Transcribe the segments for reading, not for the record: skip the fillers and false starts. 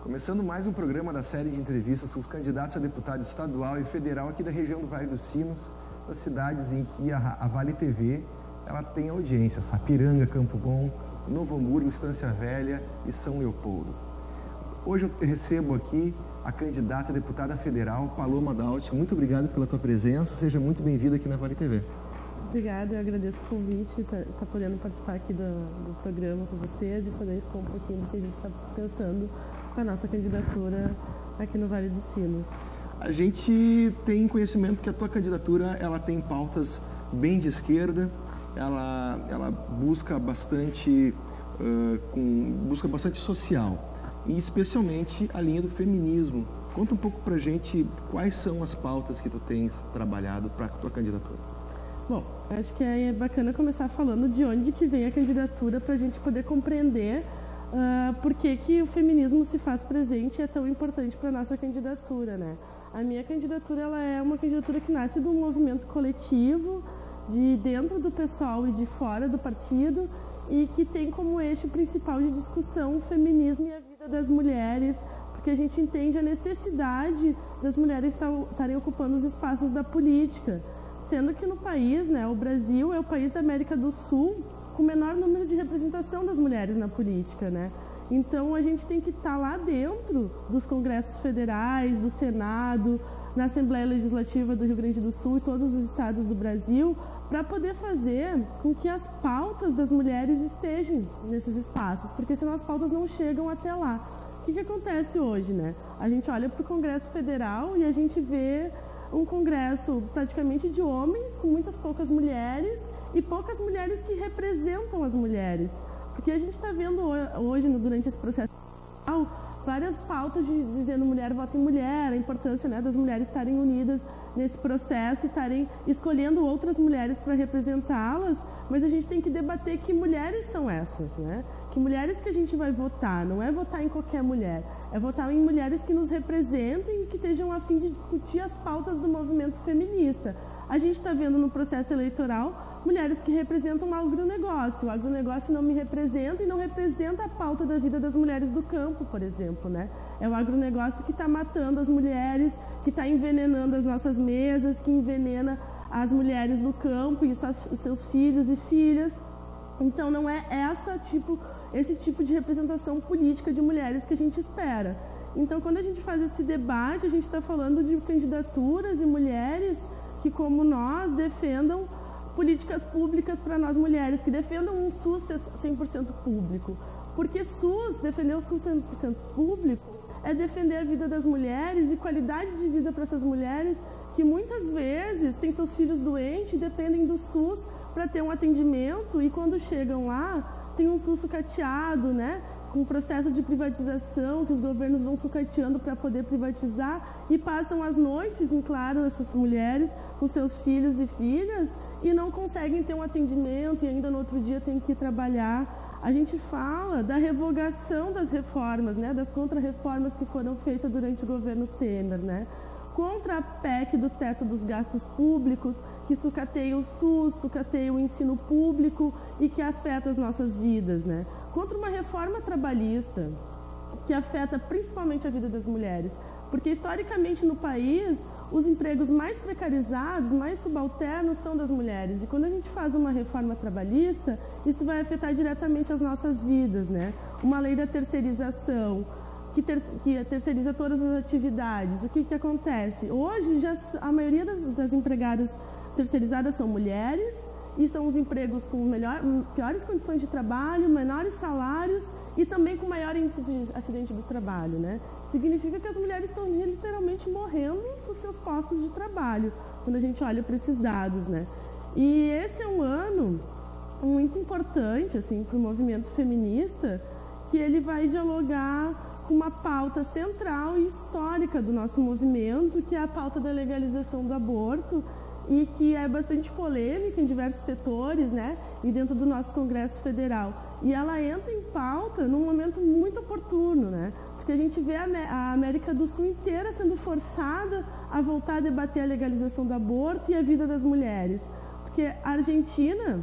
Começando mais um programa da série de entrevistas com os candidatos a deputado estadual e federal aqui da região do Vale dos Sinos, das cidades em que a Vale TV ela tem audiência, Sapiranga, Campo Bom, Novo Hamburgo, Estância Velha e São Leopoldo. Hoje eu recebo aqui a candidata a deputada federal, Paloma Daut. Muito obrigado pela tua presença, seja muito bem-vinda aqui na Vale TV. Obrigada, eu agradeço o convite, estar podendo participar aqui do programa com vocês e poder expor um pouquinho do que a gente está pensando com a nossa candidatura aqui no Vale dos Sinos. A gente tem conhecimento que a tua candidatura ela tem pautas bem de esquerda, ela busca bastante social, e especialmente a linha do feminismo. Conta um pouco pra gente quais são as pautas que tu tens trabalhado para a tua candidatura. Bom, acho que é bacana começar falando de onde que vem a candidatura para a gente poder compreender por que o feminismo se faz presente e é tão importante para a nossa candidatura, né? A minha candidatura ela é uma candidatura que nasce de um movimento coletivo, de dentro do pessoal e de fora do partido, e que tem como eixo principal de discussão o feminismo e a vida das mulheres, porque a gente entende a necessidade das mulheres estarem ocupando os espaços da política. Sendo que no país, né, o Brasil é o país da América do Sul com o menor número de representação das mulheres na política, né? Então a gente tem que estar lá dentro dos congressos federais, do Senado, na Assembleia Legislativa do Rio Grande do Sul e todos os estados do Brasil, para poder fazer com que as pautas das mulheres estejam nesses espaços, porque senão as pautas não chegam até lá. O que acontece hoje, né? A gente olha para o Congresso Federal e a gente vê um congresso praticamente de homens, com muitas poucas mulheres e poucas mulheres que representam as mulheres. Porque a gente está vendo hoje, durante esse processo, várias pautas dizendo mulher vota em mulher, a importância, né, das mulheres estarem unidas nesse processo e estarem escolhendo outras mulheres para representá-las, mas a gente tem que debater que mulheres são essas, né? Que mulheres que a gente vai votar, não é votar em qualquer mulher, é votar em mulheres que nos representem e que estejam a fim de discutir as pautas do movimento feminista. A gente está vendo no processo eleitoral mulheres que representam o agronegócio. O agronegócio não me representa e não representa a pauta da vida das mulheres do campo, por exemplo, né? É o agronegócio que está matando as mulheres, que está envenenando as nossas mesas, que envenena as mulheres do campo e os seus filhos e filhas. Então não é esse tipo de representação política de mulheres que a gente espera. Então quando a gente faz esse debate, a gente está falando de candidaturas e mulheres que, como nós, defendam políticas públicas para nós mulheres, que defendam um SUS 100% público. Porque defender o SUS 100% público é defender a vida das mulheres e qualidade de vida para essas mulheres que muitas vezes têm seus filhos doentes e dependem do SUS para ter um atendimento, e quando chegam lá tem um SUS sucateado, né? Com o processo de privatização, que os governos vão sucateando para poder privatizar, e passam as noites, em claro, essas mulheres com seus filhos e filhas e não conseguem ter um atendimento e ainda no outro dia tem que ir trabalhar. A gente fala da revogação das reformas, né? Das contra-reformas que foram feitas durante o governo Temer, né? Contra a PEC do teto dos gastos públicos, que sucateia o SUS, sucateia o ensino público e que afeta as nossas vidas, né? Contra uma reforma trabalhista, que afeta principalmente a vida das mulheres, porque historicamente no país, os empregos mais precarizados, mais subalternos são das mulheres. E quando a gente faz uma reforma trabalhista, isso vai afetar diretamente as nossas vidas, né? Uma lei da terceirização, que terceiriza todas as atividades. O que acontece? Hoje, a maioria das empregadas terceirizadas são mulheres e são os empregos com piores condições de trabalho, menores salários e também com maior índice de acidente do trabalho, né? Significa que as mulheres estão literalmente morrendo nos seus postos de trabalho, quando a gente olha para esses dados, né? E esse é um ano muito importante, assim, para o movimento feminista, que ele vai dialogar com uma pauta central e histórica do nosso movimento, que é a pauta da legalização do aborto, e que é bastante polêmica em diversos setores, né? E dentro do nosso Congresso Federal. E ela entra em pauta num momento muito oportuno, né? Porque a gente vê a América do Sul inteira sendo forçada a voltar a debater a legalização do aborto e a vida das mulheres. Porque a Argentina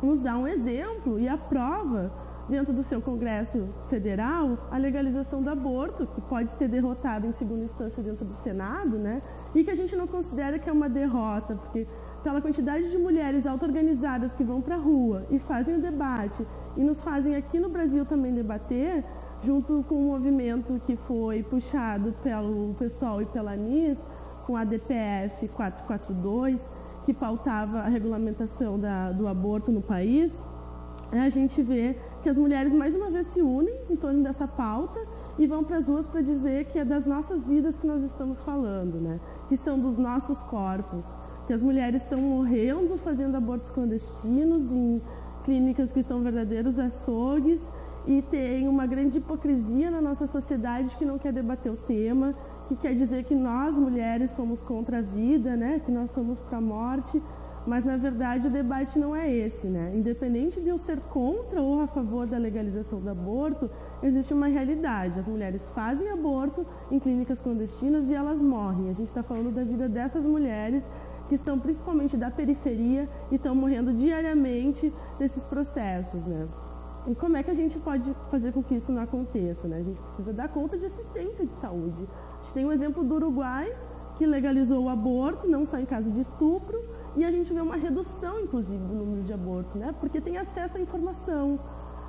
nos dá um exemplo e a prova dentro do seu Congresso Federal a legalização do aborto, que pode ser derrotada em segunda instância dentro do Senado, né? E que a gente não considera que é uma derrota, porque pela quantidade de mulheres auto-organizadas que vão para a rua e fazem o debate e nos fazem aqui no Brasil também debater, junto com o movimento que foi puxado pelo PSOL e pela ANIS, com a DPF 442, que pautava a regulamentação do aborto no país, a gente vê que as mulheres mais uma vez se unem em torno dessa pauta e vão para as ruas para dizer que é das nossas vidas que nós estamos falando, né? Que são dos nossos corpos, que as mulheres estão morrendo fazendo abortos clandestinos em clínicas que são verdadeiros açougues, e tem uma grande hipocrisia na nossa sociedade que não quer debater o tema, que quer dizer que nós, mulheres, somos contra a vida, né? Que nós somos para a morte, mas, na verdade, o debate não é esse, né? Independente de eu ser contra ou a favor da legalização do aborto, existe uma realidade. As mulheres fazem aborto em clínicas clandestinas e elas morrem. A gente está falando da vida dessas mulheres que estão principalmente da periferia e estão morrendo diariamente nesses processos, né? E como é que a gente pode fazer com que isso não aconteça, né? A gente precisa dar conta de assistência de saúde. A gente tem um exemplo do Uruguai, que legalizou o aborto, não só em caso de estupro, e a gente vê uma redução, inclusive, do número de abortos, né? Porque tem acesso à informação.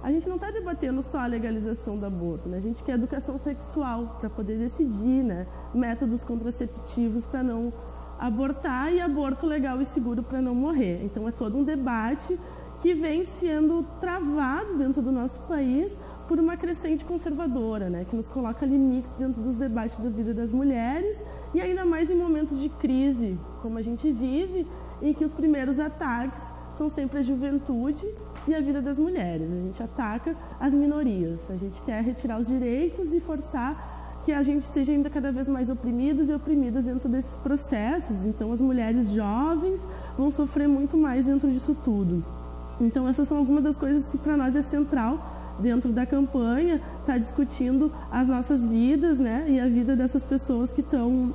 A gente não está debatendo só a legalização do aborto, né? A gente quer educação sexual para poder decidir, né? Métodos contraceptivos para não abortar e aborto legal e seguro para não morrer. Então é todo um debate que vem sendo travado dentro do nosso país por uma crescente conservadora, né, que nos coloca limites dentro dos debates da vida das mulheres e ainda mais em momentos de crise, como a gente vive, em que os primeiros ataques são sempre a juventude e a vida das mulheres. A gente ataca as minorias, a gente quer retirar os direitos e forçar que a gente seja ainda cada vez mais oprimidos e oprimidas dentro desses processos. Então as mulheres jovens vão sofrer muito mais dentro disso tudo. Então essas são algumas das coisas que para nós é central dentro da campanha, tá discutindo as nossas vidas, né, e a vida dessas pessoas que estão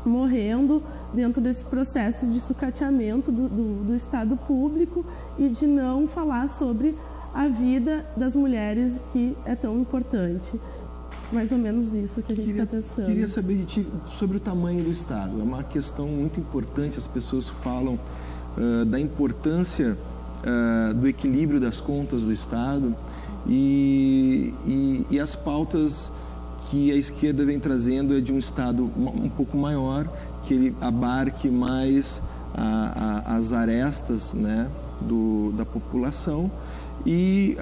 morrendo dentro desse processo de sucateamento do Estado público e de não falar sobre a vida das mulheres, que é tão importante. Mais ou menos isso que a gente está pensando. Queria saber de ti sobre o tamanho do Estado. É uma questão muito importante, as pessoas falam da importância do equilíbrio das contas do Estado e as pautas que a esquerda vem trazendo é de um Estado um pouco maior, que ele abarque mais as arestas, né, da população, e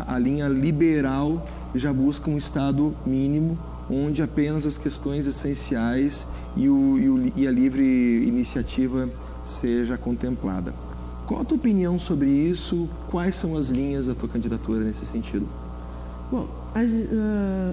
a linha liberal já busca um Estado mínimo, onde apenas as questões essenciais e a livre iniciativa seja contemplada. Qual a tua opinião sobre isso? Quais são as linhas da tua candidatura nesse sentido? Bom,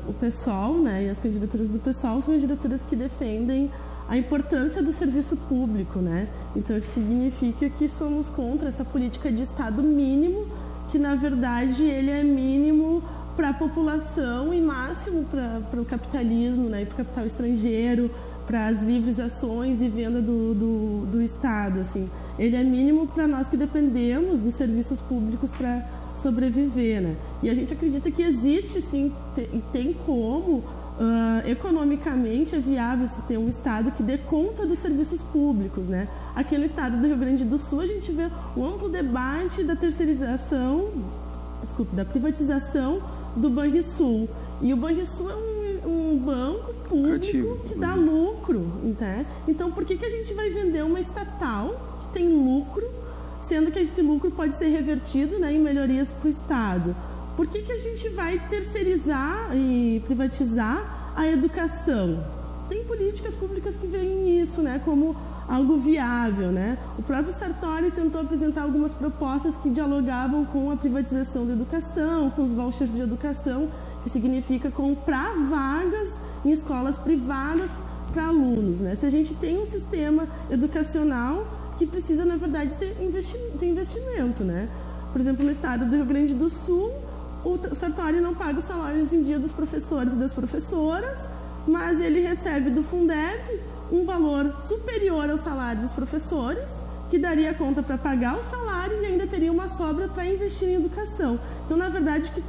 o PSOL, né, e as candidaturas do PSOL são candidaturas que defendem a importância do serviço público, né? Então isso significa que somos contra essa política de Estado mínimo, que na verdade ele é mínimo para a população e máximo para o capitalismo, né, e para o capital estrangeiro, para as livres ações e venda do Estado, assim. Ele é mínimo para nós que dependemos dos serviços públicos para sobreviver, né? E a gente acredita que existe, sim, e tem como, economicamente é viável se ter um Estado que dê conta dos serviços públicos, né? Aqui no Estado do Rio Grande do Sul a gente vê um amplo debate da da privatização do Banrisul. E o Banrisul é um banco público que dá lucro, né? Então por que a gente vai vender uma estatal que tem lucro, sendo que esse lucro pode ser revertido, né, em melhorias para o Estado? Por que a gente vai terceirizar e privatizar a educação? Tem políticas públicas que veem isso, né, como algo viável, né? O próprio Sartori tentou apresentar algumas propostas que dialogavam com a privatização da educação, com os vouchers de educação, que significa comprar vagas em escolas privadas para alunos, né? Se a gente tem um sistema educacional que precisa, na verdade, ter investimento, né? Por exemplo, no estado do Rio Grande do Sul, o Sartori não paga os salários em dia dos professores e das professoras, mas ele recebe do Fundeb um valor superior ao salário dos professores que daria conta para pagar o salário e ainda teria uma sobra para investir em educação. Então, na verdade, o que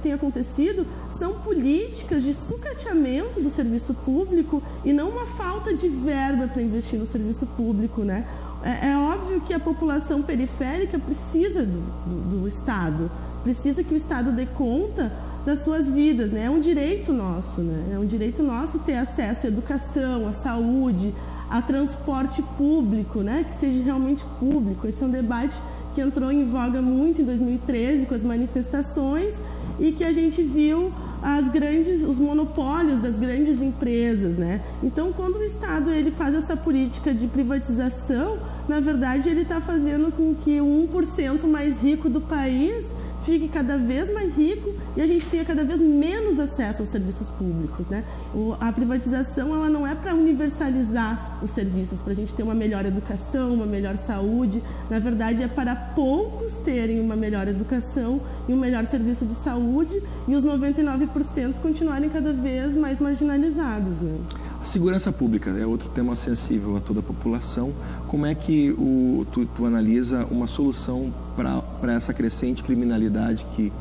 tem acontecido são políticas de sucateamento do serviço público e não uma falta de verba para investir no serviço público, né? É óbvio que a população periférica precisa do Estado, precisa que o Estado dê conta das suas vidas, né? É um direito nosso, né? É um direito nosso ter acesso à educação, à saúde, a transporte público, né? Que seja realmente público. Esse é um debate que entrou em voga muito em 2013 com as manifestações e que a gente viu os monopólios das grandes empresas, né? Então, quando o Estado ele faz essa política de privatização, na verdade ele está fazendo com que o 1% mais rico do país fique cada vez mais rico e a gente tenha cada vez menos acesso aos serviços públicos, né? A privatização ela não é para universalizar os serviços, para a gente ter uma melhor educação, uma melhor saúde. Na verdade, é para poucos terem uma melhor educação e um melhor serviço de saúde e os 99% continuarem cada vez mais marginalizados, né? A segurança pública é outro tema sensível a toda a população. Como é que tu analisa uma solução para essa crescente criminalidade que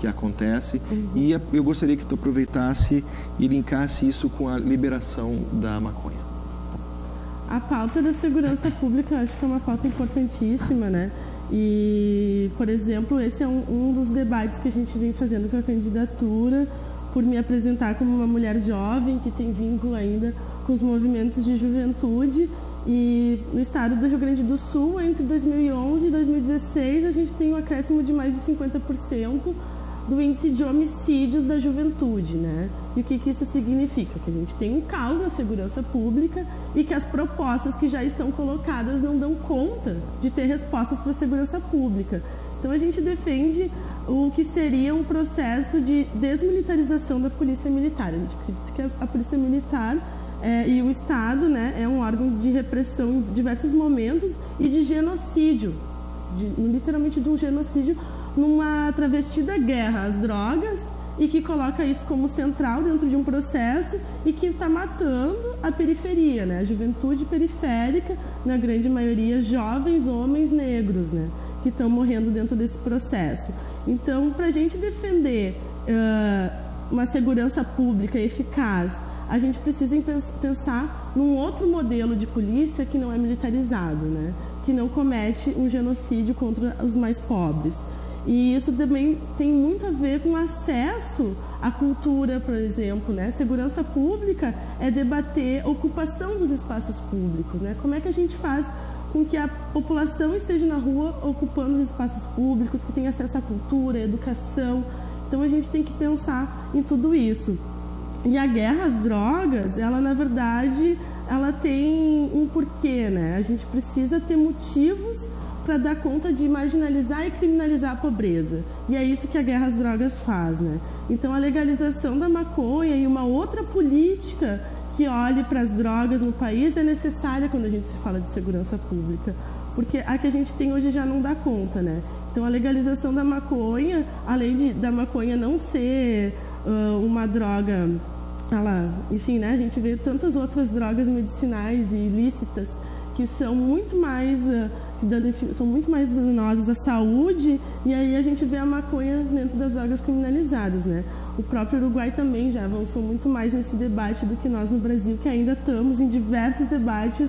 acontece? E eu gostaria que tu aproveitasse e linkasse isso com a liberação da maconha. A pauta da segurança pública eu acho que é uma pauta importantíssima, né? E, por exemplo, esse é um dos debates que a gente vem fazendo com a candidatura, por me apresentar como uma mulher jovem que tem vínculo ainda com os movimentos de juventude. E no estado do Rio Grande do Sul, entre 2011 e 2016, a gente tem um acréscimo de mais de 50% do índice de homicídios da juventude, né? E o que isso significa? Que a gente tem um caos na segurança pública e que as propostas que já estão colocadas não dão conta de ter respostas para a segurança pública. Então a gente defende o que seria um processo de desmilitarização da Polícia Militar. A gente acredita que a Polícia Militar e o Estado, né, é um órgão de repressão em diversos momentos e de genocídio, literalmente de um genocídio, numa travesti da guerra às drogas e que coloca isso como central dentro de um processo e que está matando a periferia, né, a juventude periférica, na grande maioria jovens homens negros, né, que estão morrendo dentro desse processo. Então, para a gente defender uma segurança pública eficaz, a gente precisa pensar num outro modelo de polícia que não é militarizado, né? Que não comete um genocídio contra os mais pobres. E isso também tem muito a ver com acesso à cultura, por exemplo, né? Segurança pública é debater ocupação dos espaços públicos, né? Como é que a gente faz com que a população esteja na rua ocupando os espaços públicos, que tenha acesso à cultura, à educação. Então a gente tem que pensar em tudo isso. E a guerra às drogas, ela na verdade, ela tem um porquê, né? A gente precisa ter motivos para dar conta de marginalizar e criminalizar a pobreza. E é isso que a guerra às drogas faz, né? Então a legalização da maconha e uma outra política que olhe para as drogas no país é necessária quando a gente se fala de segurança pública, porque a que a gente tem hoje já não dá conta, né? Então a legalização da maconha, além da maconha não ser uma droga, enfim, né? A gente vê tantas outras drogas medicinais e ilícitas que são muito mais danosas à saúde, e aí a gente vê a maconha dentro das drogas criminalizadas, né? O próprio Uruguai também já avançou muito mais nesse debate do que nós no Brasil, que ainda estamos em diversos debates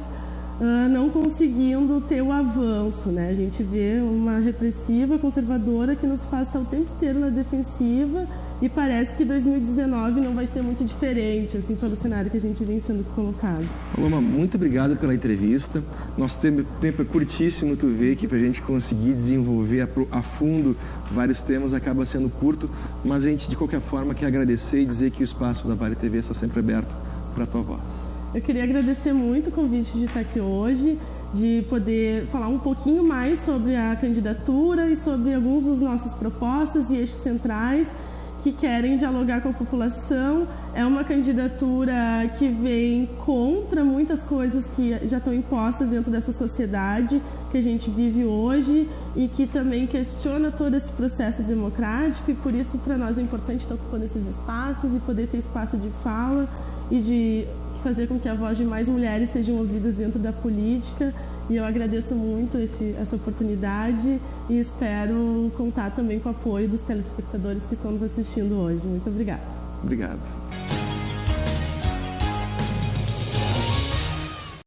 não conseguindo ter o avanço, né? A gente vê uma repressiva conservadora que nos faz estar o tempo inteiro na defensiva e parece que 2019 não vai ser muito diferente, assim, pelo cenário que a gente vem sendo colocado. Paloma, muito obrigado pela entrevista. Nosso tempo é curtíssimo, tu vê que para a gente conseguir desenvolver a fundo vários temas acaba sendo curto, mas a gente de qualquer forma quer agradecer e dizer que o espaço da Vale TV está sempre aberto para a tua voz. Eu queria agradecer muito o convite de estar aqui hoje, de poder falar um pouquinho mais sobre a candidatura e sobre alguns dos nossas propostas e eixos centrais que querem dialogar com a população. É uma candidatura que vem contra muitas coisas que já estão impostas dentro dessa sociedade que a gente vive hoje e que também questiona todo esse processo democrático, e por isso para nós é importante estar ocupando esses espaços e poder ter espaço de fala e de fazer com que a voz de mais mulheres sejam ouvidas dentro da política. E eu agradeço muito essa oportunidade e espero contar também com o apoio dos telespectadores que estão nos assistindo hoje. Muito obrigada. Obrigado.